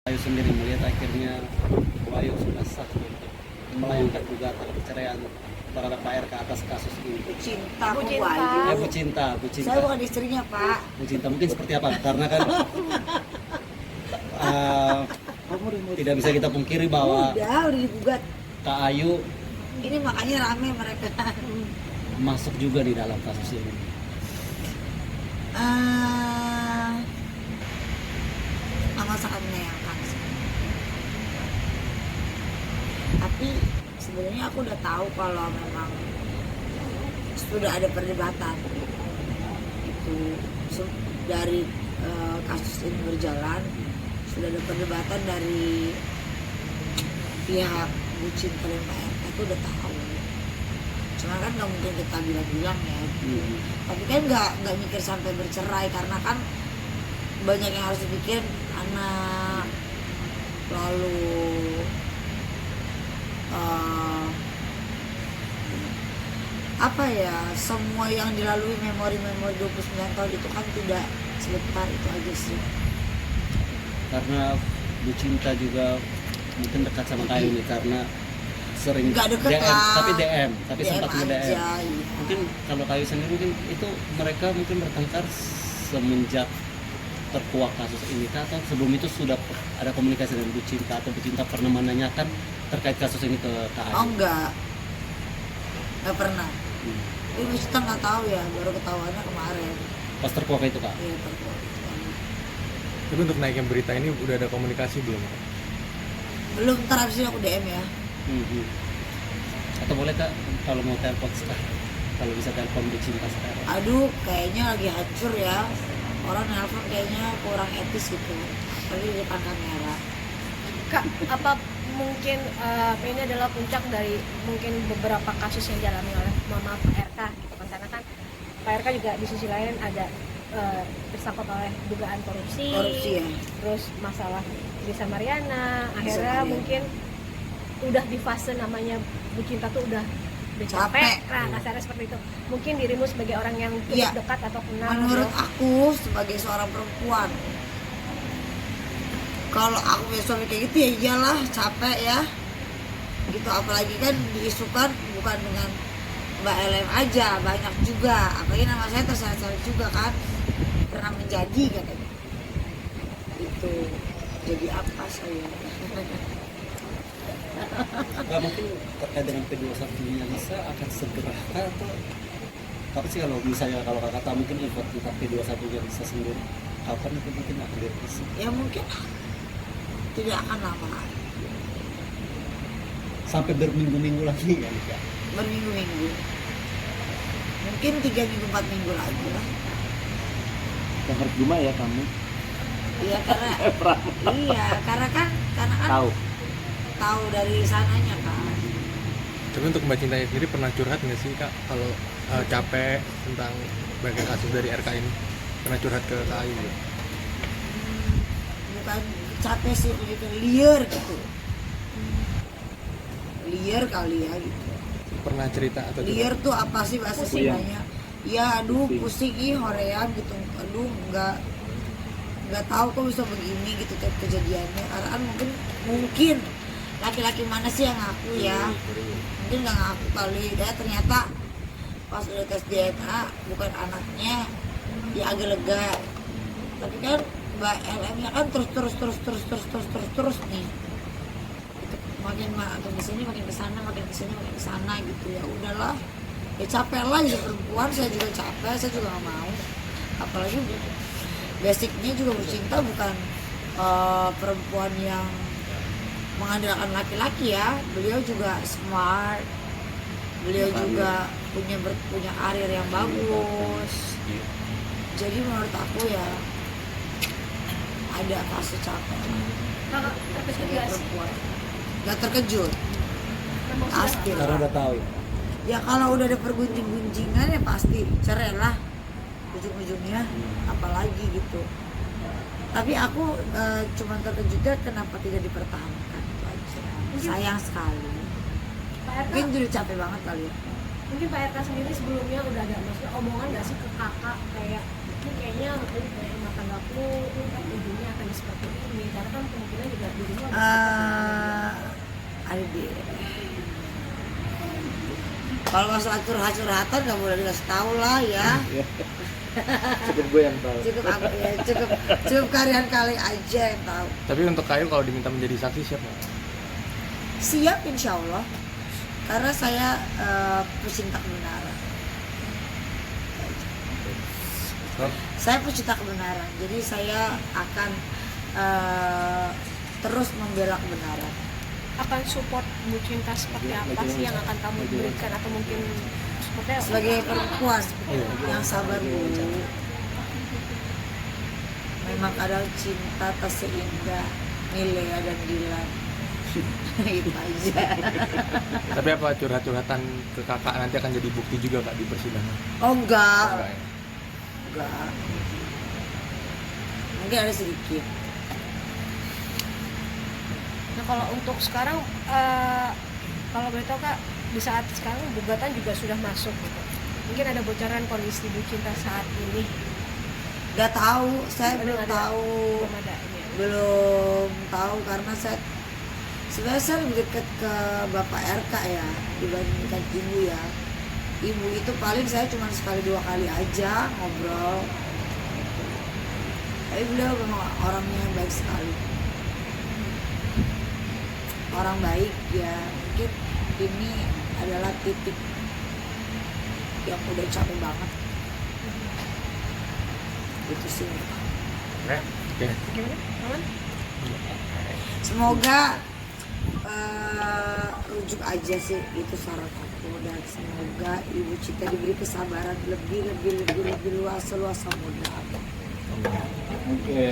Bayu sendiri melihat akhirnya Bayu sudah sah untuk melayangkan gugatan perceraian terhadap Pak RK atas kasus ini. Bu Cinta, Bu Bu Cinta. Bayu. Bu Cinta. Saya bukan istrinya, Pak. Bu Cinta mungkin seperti apa? Karena kan tidak bisa kita pungkiri bahwa Udah digugat. Kak Ayu Ini makanya rame mereka. masuk juga di dalam kasus ini. Amat sangat menyayangkan sih. Tapi sebenarnya aku udah tahu kalau memang sudah ada perdebatan itu dari kasus ini berjalan, sudah ada perdebatan dari pihak Bu Cinta dan Pak RK itu udah tahu. Cuma kan nggak mungkin kita bilang-bilang ya. Tapi kan nggak mikir sampai bercerai karena kan banyak yang harus dipikir, anak, lalu apa ya, semua yang dilalui memori-memori 29 tahun itu kan tidak sebentar, itu aja sih. Karena Bu Cinta juga mungkin dekat sama Kak Ayu nih karena sering Nggak deket DM, lah. tapi sempat DM nge-DM. aja, iya. Mungkin kalau Kak Ayu sendiri mungkin itu mereka mungkin bertengkar semenjak terkuak kasus ini kah? Atau sebelum itu sudah ada komunikasi dengan Bu Cinta atau Bu Cinta pernah menanyakan terkait kasus ini ke Kak Ayu? Oh enggak pernah. Ini Bu Cinta nggak tahu ya, baru ketahuannya kemarin. Pas terkuak itu Kak? Iya, terkuak. Tapi untuk naikin berita ini udah ada komunikasi belum? Belum, ntar abis ini aku DM ya. Atau boleh Kak kalau mau telepon sekarang, kalau bisa telepon Bu Cinta sekarang? Aduh, kayaknya lagi hancur ya. Orang nelpon kayaknya kurang etis gitu. Tapi di depan kamera. Kak, apa mungkin ini adalah puncak dari mungkin beberapa kasus yang dialami oleh Mama Pak RK gitu kan, karena kan Pak RK juga di sisi lain ada tersangkut oleh dugaan korupsi ya. Terus masalah Lisa Mariana, akhirnya Mariana. mungkin udah di fase namanya Bu Cinta tuh udah capek, nah kasarnya seperti itu. Mungkin dirimu sebagai orang yang cukup Iya. dekat atau kenal Menurut gitu. aku sebagai seorang perempuan, kalau aku punya suami kayak gitu ya iyalah capek ya. Gitu, apalagi kan diisukan bukan dengan Mbak LM aja, banyak juga. Apalagi nama saya terseret-seret juga kan, pernah menjadi katanya. Itu jadi apa saya? Nggak, mungkin terkait dengan P21-nya Lisa akan segera atau apa sih kalau misalnya kalau kakak tahu mungkin info tentang P21-nya Lisa sendiri kapan itu mungkin akan direvisi? Ya mungkin tidak akan lama, Sampai berminggu-minggu lagi ya Kak? berminggu-minggu, mungkin 3 minggu 4 minggu lagi lah. Dengar cuma ya kamu? Iya karena karena kan tahu dari sananya kan. Tapi untuk Mbak Cintanya sendiri pernah curhat nggak sih Kak kalau capek tentang bagian kasus dari RK ini? Pernah curhat ke Kak Ayu? Bukan capek sih, begitu liar gitu, liar kali ya gitu. Pernah cerita atau Liar tuh apa sih bahasa Sundanya? Ya aduh pusing hoream gitu, aduh nggak tahu kok bisa begini gitu kejadiannya. Karena kan mungkin laki-laki mana sih yang ngaku ya, mungkin nggak ngaku kali ya, ternyata pas udah tes DNA bukan anaknya, ya agak lega. Tapi kan Mbak LM nya kan terus nih, makin kesini makin kesana makin kesini makin kesana gitu. Ya udahlah, ya capek lah jadi perempuan, saya juga capek, saya juga nggak mau. Apalagi basicnya juga Bu Cinta bukan perempuan yang mengandalkan laki-laki ya. Beliau juga smart, beliau juga punya karir yang bagus. Jadi menurut aku ya ada fase capek Kakak terkejut sebagai gak sih? perempuan. Gak terkejut, Memang pasti Karena lah. udah tahu ya? Ya kalau udah ada pergunjing-gunjingan ya pasti cerai lah ujung-ujungnya, apalagi gitu. Tapi aku cuma terkejutnya kenapa tidak dipertahankan, itu aja. Sayang sekali. Pak RK, Mungkin udah capek banget kali ya. mungkin Pak RK sendiri sebelumnya udah ada maksudnya omongan gak sih ke kakak kayak ini kayaknya rumah tanggaku ujungnya akan seperti ini, karena kan kemungkinan juga Ada deh. Kalau masalah curhat-curhatan nggak boleh dikasih tahu lah ya. Cukup gue yang tahu. Cukup aku ya, cukup kalian kali aja yang tahu. Tapi untuk Kail kalau diminta menjadi saksi siap nggak? Siap insya Allah. Karena saya pecinta kebenaran. Saya pecinta kebenaran. Jadi saya akan terus membela kebenaran. Akan support Bu Cinta seperti apa sih yang akan kamu berikan, atau mungkin seperti apa? Sebagai perempuan yang sabar Bu, memang ada cinta tak seindah Milea dan Dilan. Itu aja. Tapi apa curhat-curhatan ke kakak nanti akan jadi bukti juga kak di persidangan? Oh enggak, Enggak ya? enggak. Mungkin ada sedikit. Nah kalau untuk sekarang, kalau boleh tahu Kak, di saat sekarang gugatan juga sudah masuk gitu. Mungkin ada bocoran kondisi Bu Cinta saat ini? Gak tahu, saya belum ada. tahu. Belum ada ini ya. Belum tahu karena saya sebenarnya saya lebih dekat ke Bapak RK ya dibandingkan Ibu ya. Ibu itu paling saya cuma sekali 2 kali aja ngobrol. Tapi beliau memang orangnya baik sekali. Orang baik ya, mungkin ini adalah titik yang udah capek banget. Itu sih. Oke. Gimana? Aman? Semoga rujuk aja sih, itu saran aku, dan semoga Ibu Cinta diberi kesabaran lebih luas seluas mudah. Oke.